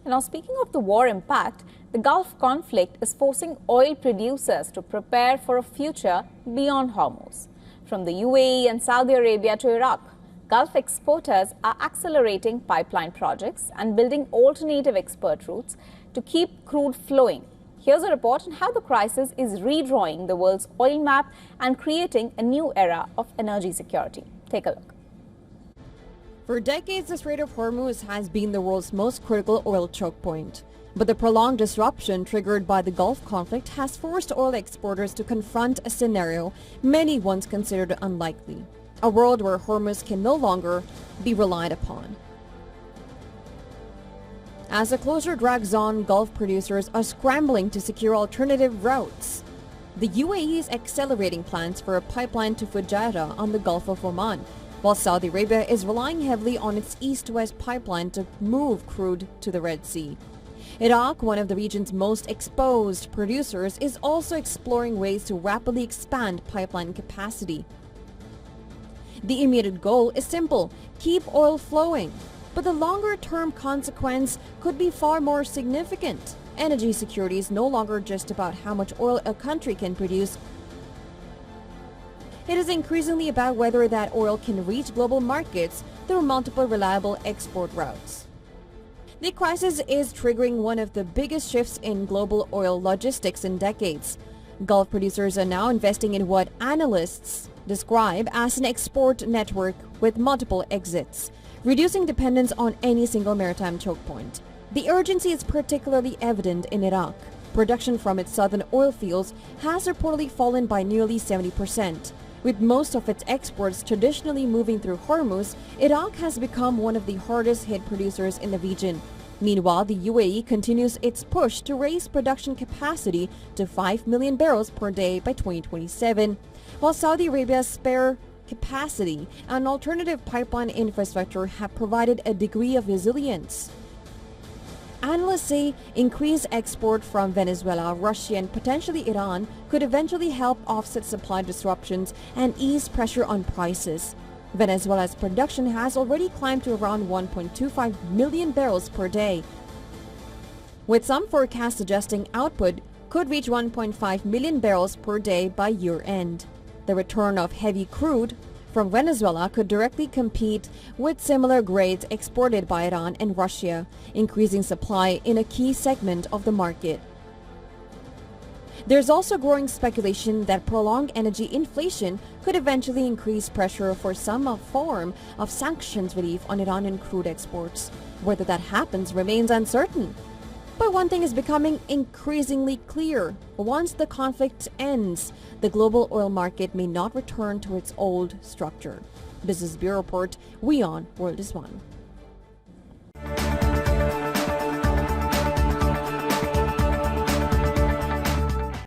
Now, speaking of the war impact, the Gulf conflict is forcing oil producers to prepare for a future beyond Hormuz. From the UAE and Saudi Arabia to Iraq, Gulf exporters are accelerating pipeline projects and building alternative export routes to keep crude flowing. Here's a report on how the crisis is redrawing the world's oil map and creating a new era of energy security. Take a look. For decades, the Strait of Hormuz has been the world's most critical oil choke point. But the prolonged disruption triggered by the Gulf conflict has forced oil exporters to confront a scenario many once considered unlikely. A world where Hormuz can no longer be relied upon. As the closure drags on, Gulf producers are scrambling to secure alternative routes. The UAE is accelerating plans for a pipeline to Fujairah on the Gulf of Oman, while Saudi Arabia is relying heavily on its east-west pipeline to move crude to the Red Sea. Iraq, one of the region's most exposed producers, is also exploring ways to rapidly expand pipeline capacity. The immediate goal is simple: keep oil flowing. But the longer-term consequence could be far more significant. Energy security is no longer just about how much oil a country can produce. It is increasingly about whether that oil can reach global markets through multiple reliable export routes. The crisis is triggering one of the biggest shifts in global oil logistics in decades. Gulf producers are now investing in what analysts describe as an export network with multiple exits, reducing dependence on any single maritime choke point. The urgency is particularly evident in Iraq. Production from its southern oil fields has reportedly fallen by nearly 70%. With most of its exports traditionally moving through Hormuz, Iraq has become one of the hardest hit producers in the region. Meanwhile, the UAE continues its push to raise production capacity to 5 million barrels per day by 2027, while Saudi Arabia's spare capacity and alternative pipeline infrastructure have provided a degree of resilience. Analysts say increased export from Venezuela, Russia, and potentially Iran could eventually help offset supply disruptions and ease pressure on prices. Venezuela's production has already climbed to around 1.25 million barrels per day, with some forecasts suggesting output could reach 1.5 million barrels per day by year-end. The return of heavy crude from Venezuela could directly compete with similar grades exported by Iran and Russia, increasing supply in a key segment of the market. There's also growing speculation that prolonged energy inflation could eventually increase pressure for some form of sanctions relief on Iranian crude exports. Whether that happens remains uncertain. But one thing is becoming increasingly clear. Once the conflict ends, the global oil market may not return to its old structure. Business Bureau Report, WION World is One.